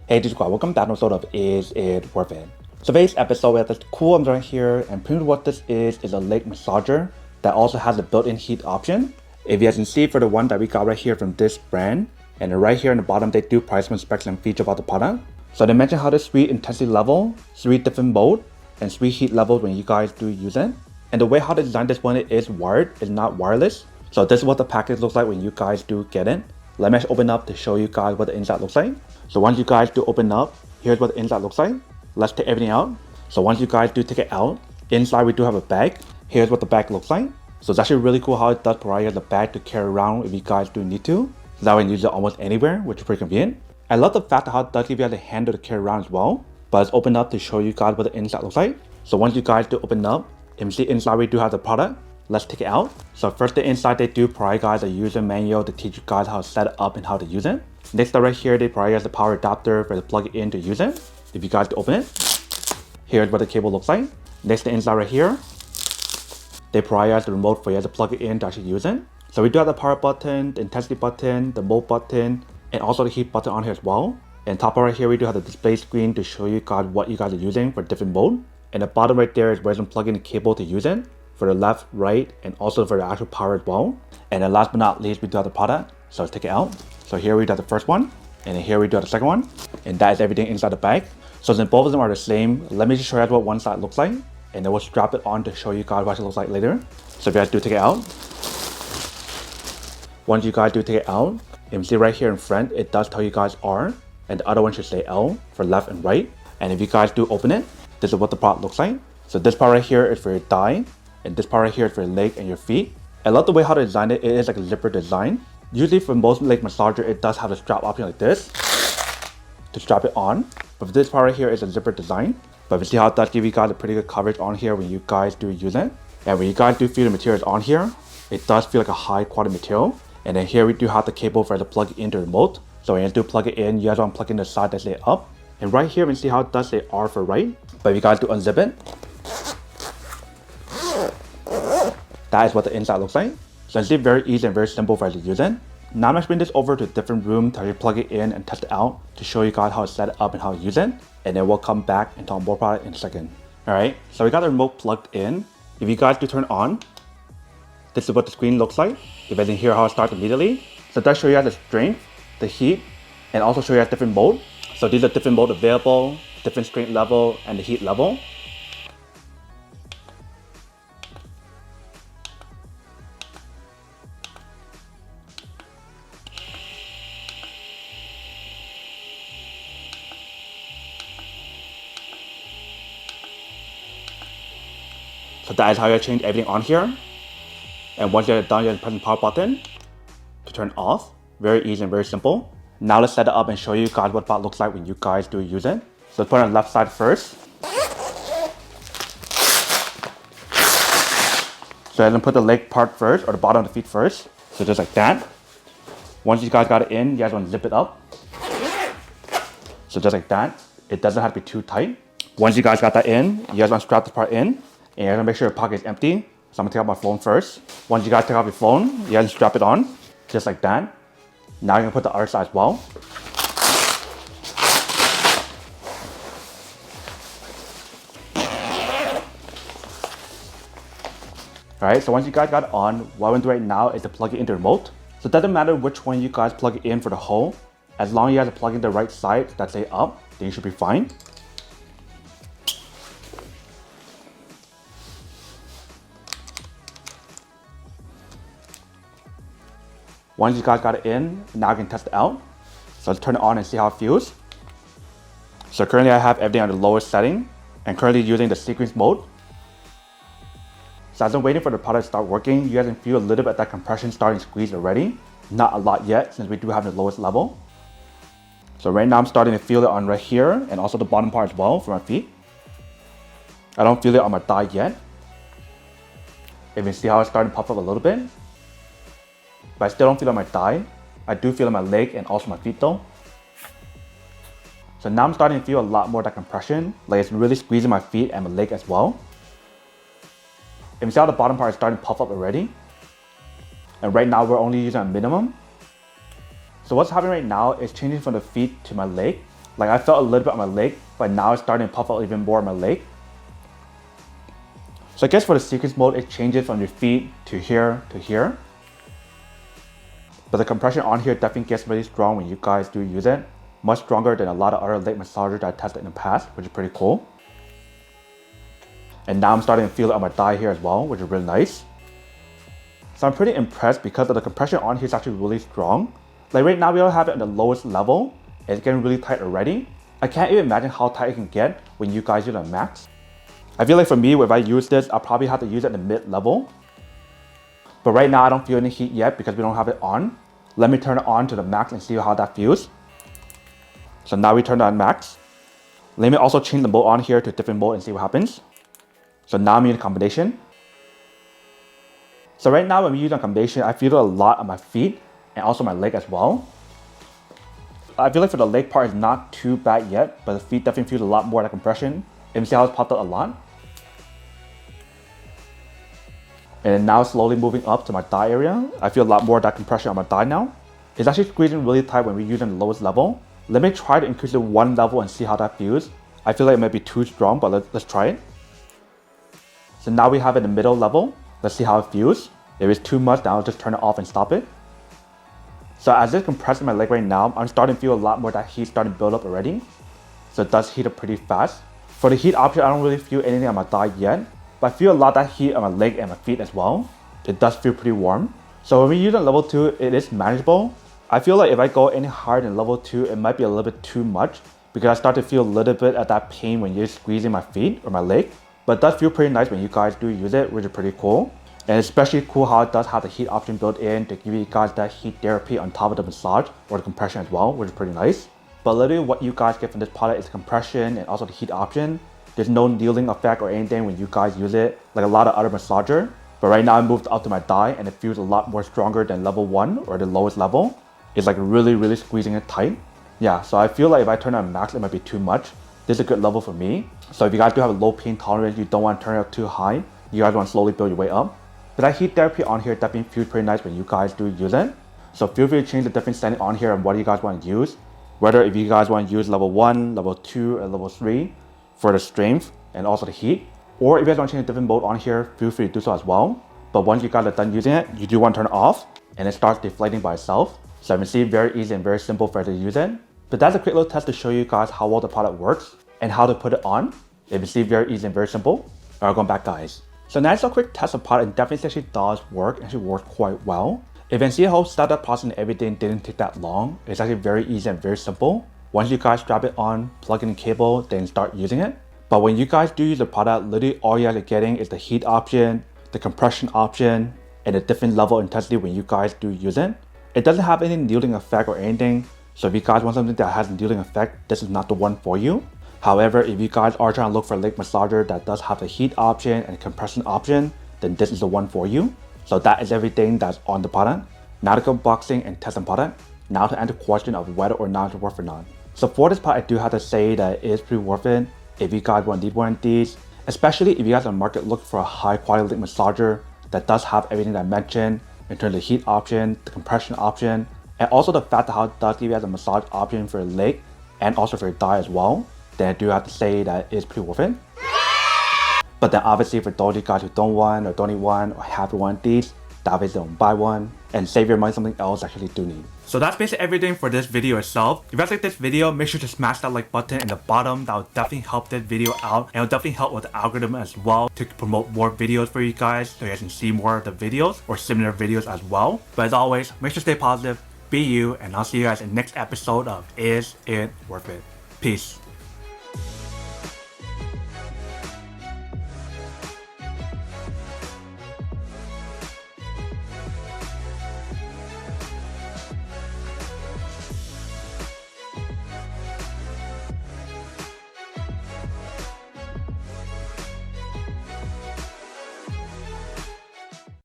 Hey, this is Guy. Welcome back to an episode of Is It Worth It? So today's episode, we have this cool umbrella here, and pretty much what this is a leg massager that also has a built-in heat option. If you guys can see for the one that we got right here from this brand, and then right here in the bottom, they do price and specs and feature about the product. So they mention how there's 3 intensity level, 3 different mode, and 3 heat levels when you guys do use it. And the way how they designed this one is wired, it's not wireless. So this is what the package looks like when you guys do get it. Let me open up to show you guys what the inside looks like. So once you guys do open up, here's what the inside looks like. Let's take everything out. So once you guys do take it out, inside we do have a bag. Here's what the bag looks like. So it's actually really cool how it does provide you the bag to carry around if you guys do need to. So that way you can use it almost anywhere, which is pretty convenient. I love the fact that how it does give you the handle to carry around as well. But let's open up to show you guys what the inside looks like. So once you guys do open up, you can see inside we do have the product. Let's take it out. So first the inside they do provide guys a user manual to teach you guys how to set it up and how to use it. Next right here they provide us the power adapter for to plug it in to use it. If you guys open it, here's what the cable looks like. Next the inside right here, they provide us the remote for you to plug it in to actually use it. So we do have the power button, the intensity button, the mode button, and also the heat button on here as well. And top right here we do have the display screen to show you guys what you guys are using for different mode. And the bottom right there is where you can plug in the cable to use it. For the left, right, and also for the actual power as well. And then last but not least, we do have the product. So let's take it out. So here we do have the first one, and then here we do have the second one. And that is everything inside the bag. So since both of them are the same, let me just show you guys what one side looks like. And then we'll strap it on to show you guys what it looks like later. So if you guys do take it out. Once you guys do take it out, you can see right here in front, it does tell you guys R. And the other one should say L for left and right. And if you guys do open it, this is what the product looks like. So this part right here is for your thigh. And this part right here is for your leg and your feet. I love the way how they designed it. It is like a zipper design. Usually for most leg massager, it does have a strap option like this to strap it on. But for this part right here is a zipper design. But you see how it does give you guys a pretty good coverage on here when you guys do use it. And when you guys do feel the materials on here, it does feel like a high quality material. And then here we do have the cable for it to plug it into the remote. So when you do plug it in, you guys want to plug in the side that say up. And right here, we see how it does say R for right. But if you guys do unzip it, that is what the inside looks like. So it's very easy and very simple for you to use it. Now I'm going to bring this over to a different room to plug it in and test it out to show you guys how to set it up and how to use it. And then we'll come back and talk more about it in a second. Alright, so we got the remote plugged in. If you guys do turn it on, this is what the screen looks like. If I didn't hear how it starts immediately. So it does show you guys the strength, the heat, and also show you guys different mode. So these are different mode available, different strength level, and the heat level. So that is how you change everything on here. And once you're done, you press the power button to turn off. Very easy and very simple. Now let's set it up and show you guys what the product looks like when you guys do use it. So let's put it on the left side first. So I'm gonna put the leg part first, or the bottom of the feet first. So just like that. Once you guys got it in, you guys want to zip it up. So just like that. It doesn't have to be too tight. Once you guys got that in, you guys want to strap this part in. And you're gonna make sure your pocket is empty. So I'm gonna take out my phone first. Once you guys take off your phone, you guys strap it on, just like that. Now you're gonna put the other side as well. Alright, so once you guys got it on, what we're gonna do right now is to plug it into the remote. So it doesn't matter which one you guys plug it in for the hole. As long as you guys are plugging the right side, that's say up, then you should be fine. Once you guys got it in, now you can test it out. So let's turn it on and see how it feels. So currently I have everything on the lowest setting and currently using the sequence mode. So as I'm waiting for the product to start working, you guys can feel a little bit of that compression starting to squeeze already. Not a lot yet since we do have the lowest level. So right now I'm starting to feel it on right here and also the bottom part as well for my feet. I don't feel it on my thigh yet. You can see how it's starting to pop up a little bit. But I still don't feel it on my thigh. I do feel it on my leg and also my feet though. So now I'm starting to feel a lot more of that compression. Like it's really squeezing my feet and my leg as well. You can see how the bottom part is starting to puff up already. And right now we're only using a minimum. So what's happening right now is changing from the feet to my leg. Like I felt a little bit on my leg, but now it's starting to puff out even more on my leg. So I guess for the sequence mode, it changes from your feet to here to here. But the compression on here definitely gets really strong when you guys do use it. Much stronger than a lot of other leg massagers that I tested in the past, which is pretty cool. And now I'm starting to feel it on my thigh here as well, which is really nice. So I'm pretty impressed because of the compression on here is actually really strong. Like right now we don't have it at the lowest level. It's getting really tight already. I can't even imagine how tight it can get when you guys use it on max. I feel like for me, if I use this, I'll probably have to use it at the mid level. But right now I don't feel any heat yet because we don't have it on. Let me turn it on to the max and see how that feels. So now we turn it on max. Let me also change the mode on here to a different mode and see what happens. So now I'm in a combination. So right now when we use a combination, I feel it a lot on my feet and also my leg as well. I feel like for the leg part, it's not too bad yet, but the feet definitely feel a lot more of the compression. And you see how it's popped out a lot. And now slowly moving up to my thigh area. I feel a lot more of that compression on my thigh now. It's actually squeezing really tight when we're using the lowest level. Let me try to increase it one level and see how that feels. I feel like it might be too strong, but let's try it. So now we have it in the middle level. Let's see how it feels. If it's too much, then I'll just turn it off and stop it. So as it's compressing my leg right now, I'm starting to feel a lot more of that heat starting to build up already. So it does heat up pretty fast. For the heat option, I don't really feel anything on my thigh yet, but I feel a lot of that heat on my leg and my feet as well. It does feel pretty warm. So when we use it on level 2, it is manageable. I feel like if I go any higher than level 2, it might be a little bit too much because I start to feel a little bit of that pain when you're squeezing my feet or my leg. But it does feel pretty nice when you guys do use it, which is pretty cool. And it's especially cool how it does have the heat option built in to give you guys that heat therapy on top of the massage or the compression as well, which is pretty nice. But literally what you guys get from this product is the compression and also the heat option. There's no needling effect or anything when you guys use it like a lot of other massager. But right now I moved up to my thigh and it feels a lot more stronger than level 1 or the lowest level. It's like really squeezing it tight. Yeah, so I feel like if I turn it on max, it might be too much. This is a good level for me. So if you guys do have a low pain tolerance, you don't want to turn it up too high. You guys want to slowly build your way up. But that heat therapy on here definitely feels pretty nice when you guys do use it. So feel free to change the different setting on here and what you guys want to use. Whether if you guys want to use level 1, level 2, or level 3 for the strength and also the heat. Or if you guys want to change a different mode on here, feel free to do so as well. But once you guys are done using it, you do want to turn it off and it starts deflating by itself. So you can see very easy and very simple for you to use it. But that's a quick little test to show you guys how well the product works and how to put it on. You can see very easy and very simple. Alright, going back guys. So now it's a quick test of product and definitely actually does work and actually works quite well. If you can see how startup process and everything didn't take that long, it's actually very easy and very simple. Once you guys strap it on, plug in the cable, then start using it. But when you guys do use the product, literally all you guys are getting is the heat option, the compression option, and a different level of intensity when you guys do use it. It doesn't have any needling effect or anything. So if you guys want something that has a needling effect, this is not the one for you. However, if you guys are trying to look for a leg massager that does have the heat option and compression option, then this is the one for you. So that is everything that's on the product. Now to go unboxing and test the product. Now to answer the question of whether or not it's worth or not. So for this product, I do have to say that it is pretty worth it if you guys want to need one of these. Especially if you guys on the market looking for a high quality leg massager that does have everything that I mentioned in terms of the heat option, the compression option, and also the fact that how it does give you guys a massage option for your leg and also for your thigh as well. Then I do have to say that it's pretty worth it. But then obviously for those of you guys who don't want or don't need one or have one of these, obviously don't buy one and save your money on something else you actually do need. So that's basically everything for this video itself. If you guys like this video, make sure to smash that like button in the bottom. That will definitely help this video out and it'll definitely help with the algorithm as well to promote more videos for you guys so you guys can see more of the videos or similar videos as well. But as always, make sure to stay positive, be you, and I'll see you guys in the next episode of Is It Worth It? Peace.